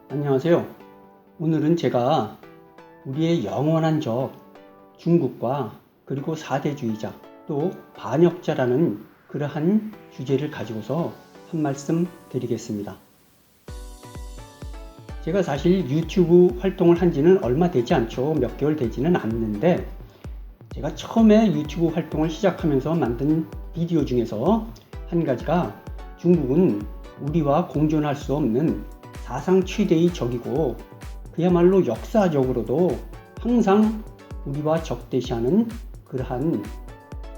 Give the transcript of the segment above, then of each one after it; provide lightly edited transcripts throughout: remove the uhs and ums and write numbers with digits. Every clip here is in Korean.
안녕하세요. 오늘은 제가 우리의 영원한 적 중국과 그리고 사대주의자 또 반역자라는 그러한 주제를 가지고서 한 말씀 드리겠습니다. 제가 사실 유튜브 활동을 한 지는 얼마 되지 않죠. 몇 개월 되지는 않는데 제가 처음에 유튜브 활동을 시작하면서 만든 비디오 중에서 한 가지가 중국은 우리와 공존할 수 없는 사상 최대의 적이고 그야말로 역사적으로도 항상 우리와 적대시하는 그러한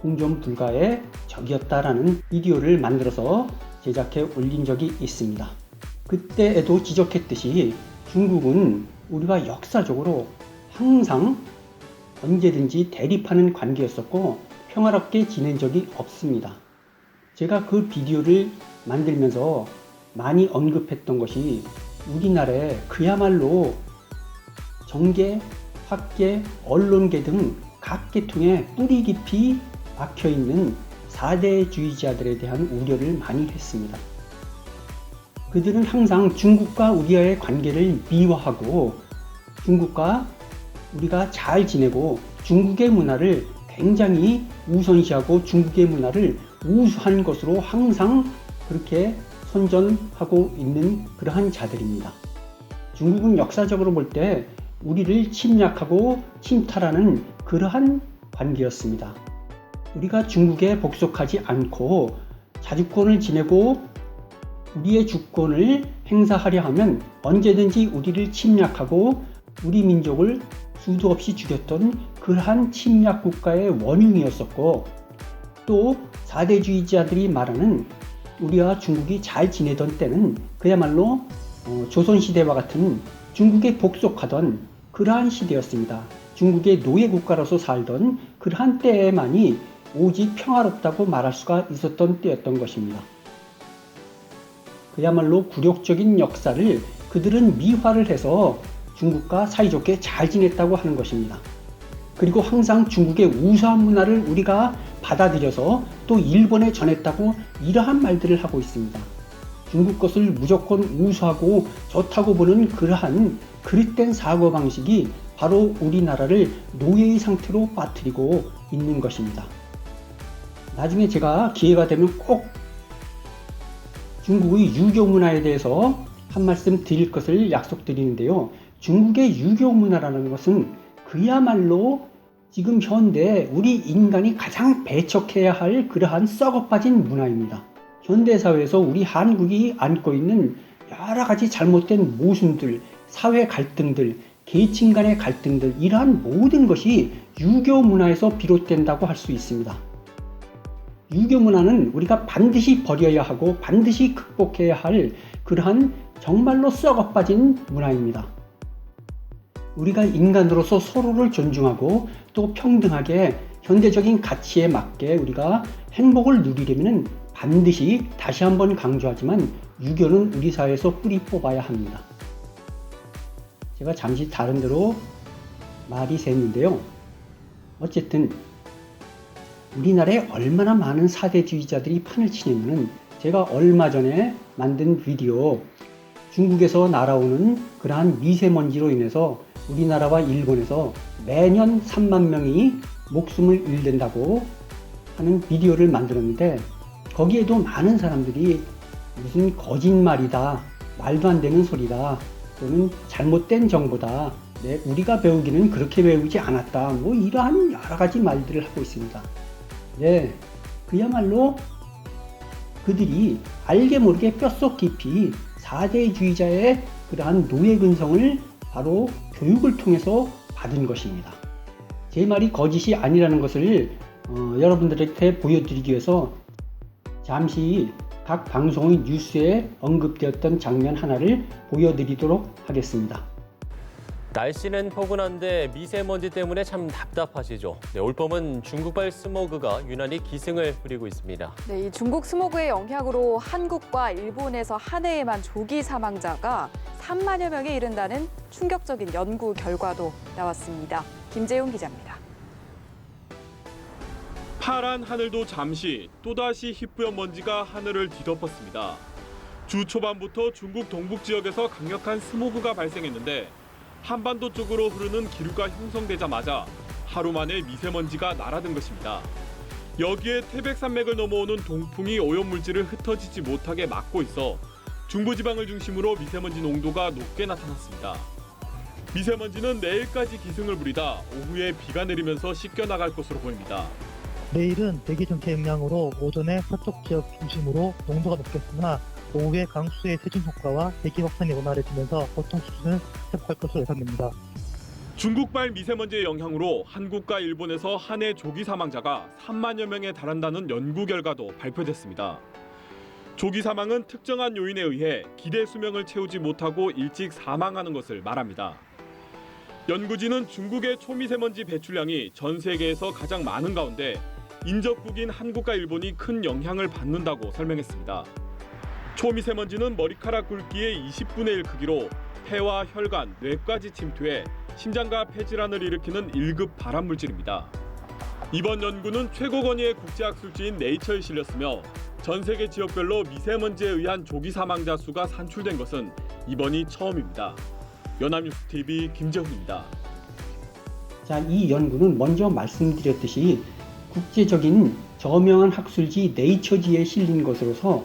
공존 불가의 적이었다라는 비디오를 만들어서 제작해 올린 적이 있습니다. 그때에도 지적했듯이 중국은 우리와 역사적으로 항상 언제든지 대립하는 관계였었고 평화롭게 지낸 적이 없습니다. 제가 그 비디오를 만들면서 많이 언급했던 것이 우리나라에 그야말로 정계, 학계, 언론계 등 각 계통에 뿌리 깊이 박혀있는 사대주의자들에 대한 우려를 많이 했습니다. 그들은 항상 중국과 우리와의 관계를 미화하고 중국과 우리가 잘 지내고 중국의 문화를 굉장히 우선시하고 중국의 문화를 우수한 것으로 항상 그렇게 선전하고 있는 그러한 자들입니다. 중국은 역사적으로 볼 때 우리를 침략하고 침탈하는 그러한 관계였습니다. 우리가 중국에 복속하지 않고 자주권을 지내고 우리의 주권을 행사하려 하면 언제든지 우리를 침략하고 우리 민족을 수도 없이 죽였던 그러한 침략 국가의 원흉이었었고 또 사대주의자들이 말하는 우리와 중국이 잘 지내던 때는 그야말로 조선시대와 같은 중국에 복속하던 그러한 시대였습니다. 중국의 노예국가로서 살던 그러한 때에만이 오직 평화롭다고 말할 수가 있었던 때였던 것입니다. 그야말로 굴욕적인 역사를 그들은 미화를 해서 중국과 사이좋게 잘 지냈다고 하는 것입니다. 그리고 항상 중국의 우수한 문화를 우리가 받아들여서 또 일본에 전했다고 이러한 말들을 하고 있습니다. 중국 것을 무조건 우수하고 좋다고 보는 그러한 그릇된 사고방식이 바로 우리나라를 노예의 상태로 빠뜨리고 있는 것입니다. 나중에 제가 기회가 되면 꼭 중국의 유교 문화에 대해서 한 말씀 드릴 것을 약속드리는데요. 중국의 유교 문화라는 것은 그야말로 지금 현대 우리 인간이 가장 배척해야 할 그러한 썩어빠진 문화입니다. 현대사회에서 우리 한국이 안고 있는 여러 가지 잘못된 모순들, 사회 갈등들, 계층 간의 갈등들 이러한 모든 것이 유교 문화에서 비롯된다고 할 수 있습니다. 유교 문화는 우리가 반드시 버려야 하고 반드시 극복해야 할 그러한 정말로 썩어빠진 문화입니다. 우리가 인간으로서 서로를 존중하고 또 평등하게 현대적인 가치에 맞게 우리가 행복을 누리려면 반드시 다시 한번 강조하지만 유교는 우리 사회에서 뿌리 뽑아야 합니다. 제가 잠시 다른 데로 말이 샜는데요. 어쨌든 우리나라에 얼마나 많은 사대주의자들이 판을 치냐면은 제가 얼마 전에 만든 비디오 중국에서 날아오는 그러한 미세먼지로 인해서 우리나라와 일본에서 매년 3만 명이 목숨을 잃는다고 하는 비디오를 만들었는데 거기에도 많은 사람들이 무슨 거짓말이다, 말도 안 되는 소리다, 또는 잘못된 정보다, 우리가 배우기는 그렇게 배우지 않았다, 뭐 이러한 여러 가지 말들을 하고 있습니다. 네, 그야말로 그들이 알게 모르게 뼛속 깊이 사대주의자의 그러한 노예 근성을 바로 교육을 통해서 받은 것입니다. 제 말이 거짓이 아니라는 것을 여러분들한테 보여드리기 위해서 잠시 각 방송의 뉴스에 언급되었던 장면 하나를 보여드리도록 하겠습니다. 날씨는 포근한데 미세먼지 때문에 참 답답하시죠. 올봄은 중국발 스모그가 유난히 기승을 부리고 있습니다. 네, 이 중국 스모그의 영향으로 한국과 일본에서 한 해에만 조기 사망자가 3만여 명에 이른다는 충격적인 연구 결과도 나왔습니다. 김재용 기자입니다. 파란 하늘도 잠시 또다시 희뿌연 먼지가 하늘을 뒤덮었습니다. 주 초반부터 중국 동북 지역에서 강력한 스모그가 발생했는데 한반도 쪽으로 흐르는 기류가 형성되자마자 하루 만에 미세먼지가 날아든 것입니다. 여기에 태백산맥을 넘어오는 동풍이 오염물질을 흩어지지 못하게 막고 있어 중부지방을 중심으로 미세먼지 농도가 높게 나타났습니다. 미세먼지는 내일까지 기승을 부리다 오후에 비가 내리면서 씻겨나갈 것으로 보입니다. 내일은 대기 정체 영향으로 오전에 서쪽 지역 중심으로 농도가 높겠으나 오후에 강수의 세균 효과와 대기 확산이 원활해지면서 보통 수준을 회복할 것으로 예상됩니다. 중국발 미세먼지의 영향으로 한국과 일본에서 한 해 조기 사망자가 3만여 명에 달한다는 연구 결과도 발표됐습니다. 조기 사망은 특정한 요인에 의해 기대 수명을 채우지 못하고 일찍 사망하는 것을 말합니다. 연구진은 중국의 초미세먼지 배출량이 전 세계에서 가장 많은 가운데 인접국인 한국과 일본이 큰 영향을 받는다고 설명했습니다. 초미세먼지는 머리카락 굵기의 20분의 1 크기로 폐와 혈관, 뇌까지 침투해 심장과 폐질환을 일으키는 1급 발암물질입니다. 이번 연구는 최고 권위의 국제학술지인 네이처에 실렸으며 전 세계 지역별로 미세먼지에 의한 조기 사망자 수가 산출된 것은 이번이 처음입니다. 연합뉴스TV 김재훈입니다. 자, 이 연구는 먼저 말씀드렸듯이 국제적인 저명한 학술지 네이처지에 실린 것으로서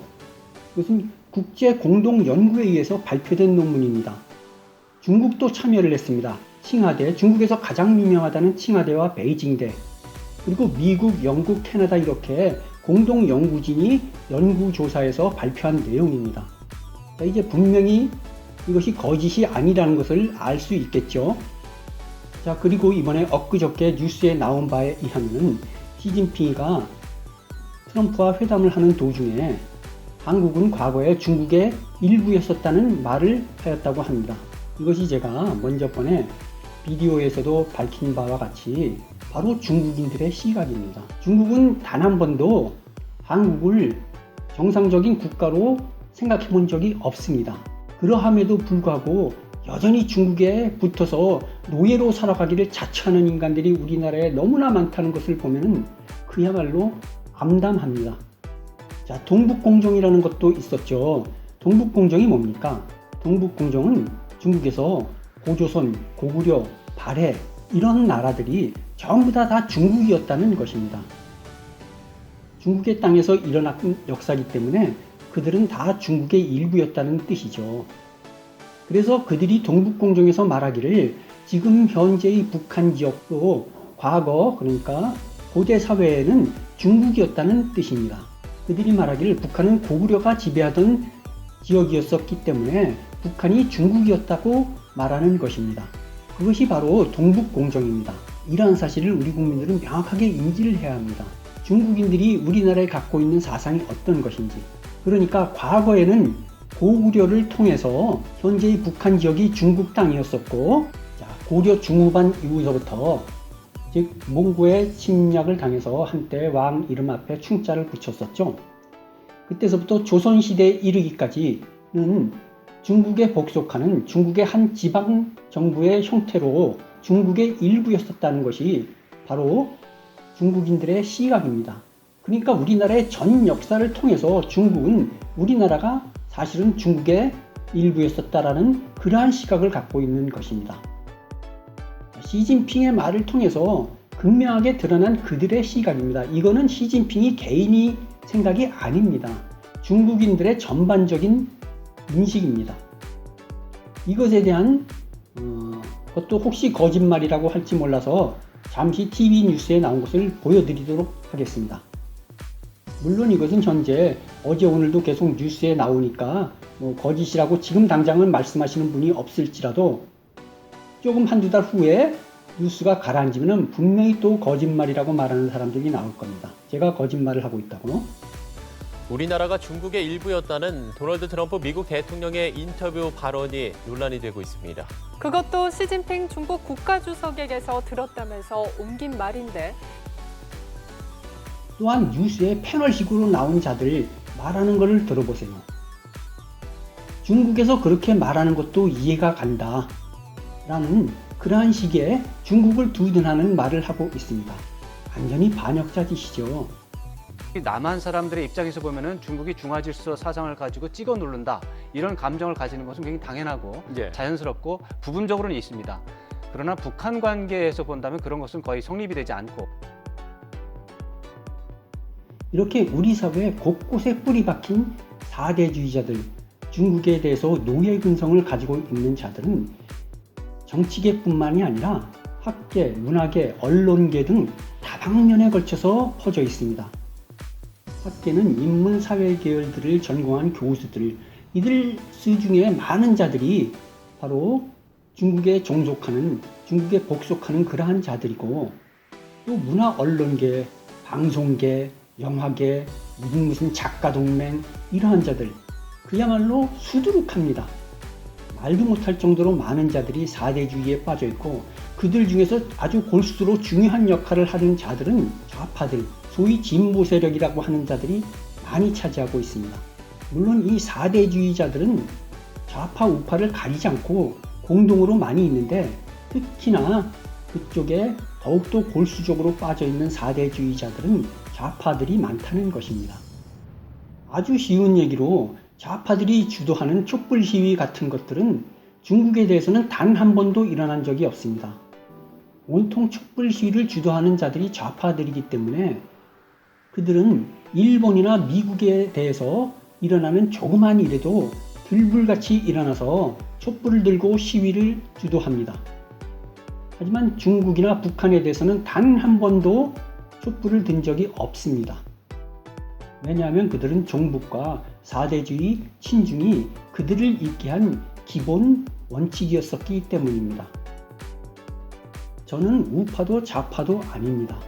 이것은 국제 공동 연구에 의해서 발표된 논문입니다. 중국도 참여를 했습니다. 칭하대, 중국에서 가장 유명하다는 칭하대와 베이징대, 그리고 미국, 영국, 캐나다 이렇게 공동 연구진이 연구조사에서 발표한 내용입니다. 자, 이제 분명히 이것이 거짓이 아니라는 것을 알 수 있겠죠. 자, 그리고 이번에 엊그저께 뉴스에 나온 바에 의하면 시진핑이가 트럼프와 회담을 하는 도중에 한국은 과거에 중국의 일부였었다는 말을 하였다고 합니다. 이것이 제가 먼저 번에 비디오에서도 밝힌 바와 같이 바로 중국인들의 시각입니다. 중국은 단 한 번도 한국을 정상적인 국가로 생각해 본 적이 없습니다. 그러함에도 불구하고 여전히 중국에 붙어서 노예로 살아가기를 자처하는 인간들이 우리나라에 너무나 많다는 것을 보면 그야말로 암담합니다. 자, 동북공정이라는 것도 있었죠. 동북공정이 뭡니까? 동북공정은 중국에서 고조선, 고구려, 발해 이런 나라들이 전부 다 중국이었다는 것입니다. 중국의 땅에서 일어난 역사이기 때문에 그들은 다 중국의 일부였다는 뜻이죠. 그래서 그들이 동북공정에서 말하기를 지금 현재의 북한 지역도 과거, 그러니까 고대 사회에는 중국이었다는 뜻입니다. 그들이 말하기를 북한은 고구려가 지배하던 지역이었었기 때문에 북한이 중국이었다고 말하는 것입니다. 그것이 바로 동북공정입니다. 이러한 사실을 우리 국민들은 명확하게 인지를 해야 합니다. 중국인들이 우리나라에 갖고 있는 사상이 어떤 것인지, 그러니까 과거에는 고구려를 통해서 현재의 북한 지역이 중국 땅이었었고, 자, 고려 중후반 이후서부터 즉 몽고의 침략을 당해서 한때 왕 이름 앞에 충자를 붙였었죠. 그때서부터 조선시대에 이르기까지는 중국에 복속하는 중국의 한 지방 정부의 형태로 중국의 일부였었다는 것이 바로 중국인들의 시각입니다. 그러니까 우리나라의 전 역사를 통해서 중국은 우리나라가 사실은 중국의 일부였었다라는 그러한 시각을 갖고 있는 것입니다. 시진핑의 말을 통해서 극명하게 드러난 그들의 시각입니다. 이거는 시진핑이 개인이 생각이 아닙니다. 중국인들의 전반적인 인식입니다. 이것에 대한 것도 혹시 거짓말이라고 할지 몰라서 잠시 TV 뉴스에 나온 것을 보여드리도록 하겠습니다. 물론 이것은 현재 어제 오늘도 계속 뉴스에 나오니까 거짓이라고 지금 당장은 말씀하시는 분이 없을지라도 조금 한두 달 후에 뉴스가 가라앉으면 분명히 또 거짓말이라고 말하는 사람들이 나올 겁니다. 제가 거짓말을 하고 있다고. 우리나라가 중국의 일부였다는 도널드 트럼프 미국 대통령의 인터뷰 발언이 논란이 되고 있습니다. 그것도 시진핑 중국 국가주석에게서 들었다면서 옮긴 말인데 또한 뉴스에 패널식으로 나온 자들 말하는 것을 들어보세요. 중국에서 그렇게 말하는 것도 이해가 간다 라는 그러한 식의 중국을 두둔하는 말을 하고 있습니다. 완전히 반역자 짓이죠. 남한 사람들의 입장에서 보면은 중국이 중화질서 사상을 가지고 찍어 누른다 이런 감정을 가지는 것은 굉장히 당연하고 예. 자연스럽고 부분적으로는 있습니다. 그러나 북한 관계에서 본다면 그런 것은 거의 성립이 되지 않고 이렇게 우리 사회에 곳곳에 뿌리 박힌 4대주의자들, 중국에 대해서 노예 근성을 가지고 있는 자들은 정치계뿐만이 아니라 학계, 문화계, 언론계 등 다방면에 걸쳐서 퍼져 있습니다. 학계는 인문 사회 계열들을 전공한 교수들, 이들 수중에 많은 자들이 바로 중국에 종속하는, 중국에 복속하는 그러한 자들이고, 또 문화 언론계, 방송계, 영화계, 무슨 작가 동맹 이러한 자들 그야말로 수두룩합니다. 말도 못할 정도로 많은 자들이 4대주의에 빠져 있고 그들 중에서 아주 골수로 중요한 역할을 하는 자들은 좌파들, 소위 진보 세력이라고 하는 자들이 많이 차지하고 있습니다. 물론 이 4대주의자들은 좌파 우파를 가리지 않고 공동으로 많이 있는데 특히나 그쪽에 더욱더 골수적으로 빠져 있는 4대주의자들은 좌파들이 많다는 것입니다. 아주 쉬운 얘기로 좌파들이 주도하는 촛불 시위 같은 것들은 중국에 대해서는 단 한 번도 일어난 적이 없습니다. 온통 촛불 시위를 주도하는 자들이 좌파들이기 때문에 그들은 일본이나 미국에 대해서 일어나는 조그만 일에도 들불같이 일어나서 촛불을 들고 시위를 주도합니다. 하지만 중국이나 북한에 대해서는 단 한 번도 촛불을 든 적이 없습니다. 왜냐하면 그들은 종북과 4대주의, 친중이 그들을 있게 한 기본 원칙이었었기 때문입니다. 저는 우파도 좌파도 아닙니다.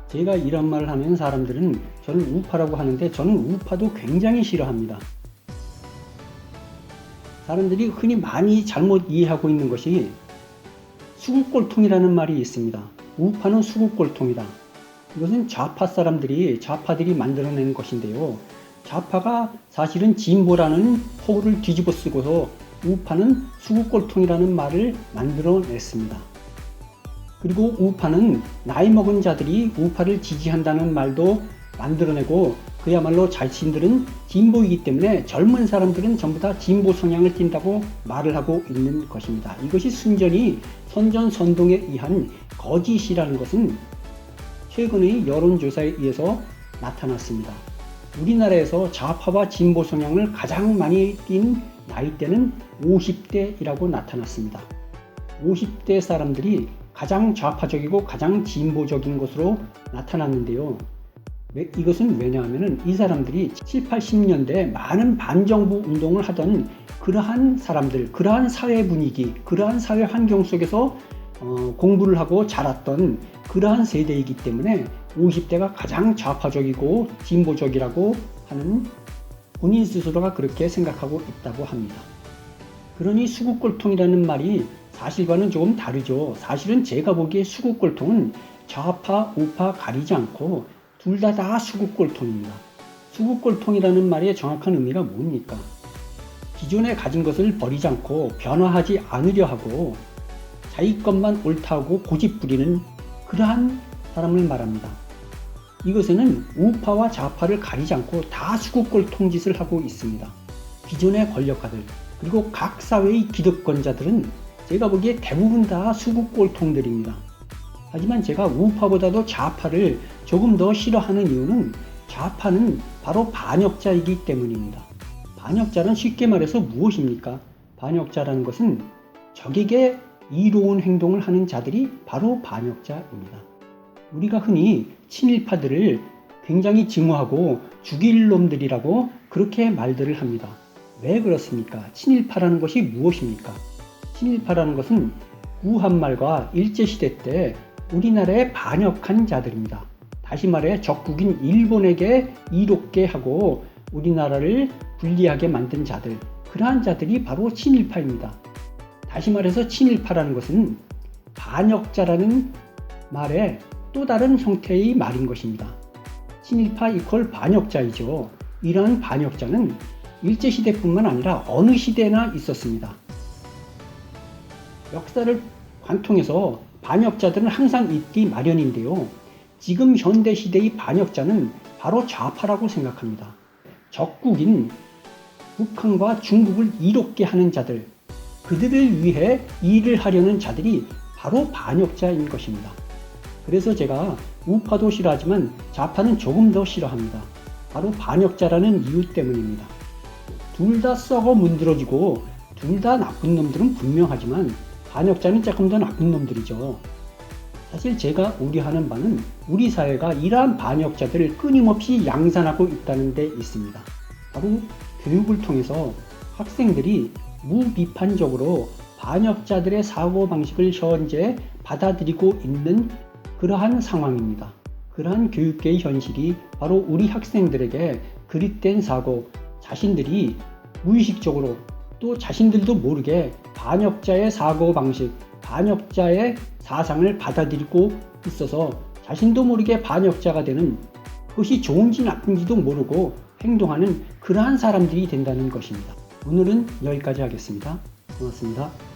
제가 이런 말을 하면 사람들은 저를 우파라고 하는데 저는 우파도 굉장히 싫어합니다. 사람들이 흔히 많이 잘못 이해하고 있는 것이 수국골통이라는 말이 있습니다. 우파는 수국골통이다. 이것은 좌파들이 만들어낸 것인데요. 좌파가 사실은 진보라는 호를 뒤집어 쓰고서 우파는 수국골통이라는 말을 만들어냈습니다. 그리고 우파는 나이 먹은 자들이 우파를 지지한다는 말도 만들어내고 그야말로 자신들은 진보이기 때문에 젊은 사람들은 전부 다 진보 성향을 띈다고 말을 하고 있는 것입니다. 이것이 순전히 선전선동에 의한 거짓이라는 것은 최근의 여론조사에 의해서 나타났습니다. 우리나라에서 좌파와 진보 성향을 가장 많이 띈 나이대는 50대이라고 나타났습니다. 50대 사람들이 가장 좌파적이고 가장 진보적인 것으로 나타났는데요. 이것은 왜냐하면 이 사람들이 7, 80년대에 많은 반정부 운동을 하던 그러한 사람들, 그러한 사회 분위기, 그러한 사회 환경 속에서 공부를 하고 자랐던 그러한 세대이기 때문에 50대가 가장 좌파적이고 진보적이라고 하는 본인 스스로가 그렇게 생각하고 있다고 합니다. 그러니 수국골통이라는 말이 사실과는 조금 다르죠. 사실은 제가 보기에 수국골통은 좌파, 우파 가리지 않고 둘 다 수국골통입니다. 수국골통이라는 말의 정확한 의미가 뭡니까? 기존에 가진 것을 버리지 않고 변화하지 않으려 하고 자기 것만 옳다고 고집 부리는 그러한 사람을 말합니다. 이것에는 우파와 좌파를 가리지 않고 다 수국골통 짓을 하고 있습니다. 기존의 권력가들 그리고 각 사회의 기득권자들은 제가 보기에 대부분 다 수국골통들입니다. 하지만 제가 우파보다도 좌파를 조금 더 싫어하는 이유는 좌파는 바로 반역자이기 때문입니다. 반역자는 쉽게 말해서 무엇입니까? 반역자라는 것은 적에게 이로운 행동을 하는 자들이 바로 반역자입니다. 우리가 흔히 친일파들을 굉장히 증오하고 죽일 놈들이라고 그렇게 말들을 합니다. 왜 그렇습니까? 친일파라는 것이 무엇입니까? 친일파라는 것은 구한말과 일제시대 때 우리나라에 반역한 자들입니다. 다시 말해 적국인 일본에게 이롭게 하고 우리나라를 불리하게 만든 자들, 그러한 자들이 바로 친일파입니다. 다시 말해서 친일파라는 것은 반역자라는 말의 또 다른 형태의 말인 것입니다. 친일파 이퀄 반역자이죠. 이러한 반역자는 일제시대뿐만 아니라 어느 시대나 있었습니다. 역사를 관통해서 반역자들은 항상 있기 마련인데요. 지금 현대 시대의 반역자는 바로 좌파라고 생각합니다. 적국인 북한과 중국을 이롭게 하는 자들, 그들을 위해 일을 하려는 자들이 바로 반역자인 것입니다. 그래서 제가 우파도 싫어하지만 좌파는 조금 더 싫어합니다. 바로 반역자라는 이유 때문입니다. 둘 다 썩어 문드러지고 둘 다 나쁜 놈들은 분명하지만 반역자는 조금 더 나쁜 놈들이죠. 사실 제가 우려하는 바는 우리 사회가 이러한 반역자들을 끊임없이 양산하고 있다는 데 있습니다. 바로 교육을 통해서 학생들이 무비판적으로 반역자들의 사고방식을 현재 받아들이고 있는 그러한 상황입니다. 그러한 교육계의 현실이 바로 우리 학생들에게 그릇된 사고, 자신들이 무의식적으로 또 자신들도 모르게 반역자의 사고방식, 반역자의 사상을 받아들이고 있어서 자신도 모르게 반역자가 되는, 그것이 좋은지 나쁜지도 모르고 행동하는 그러한 사람들이 된다는 것입니다. 오늘은 여기까지 하겠습니다. 고맙습니다.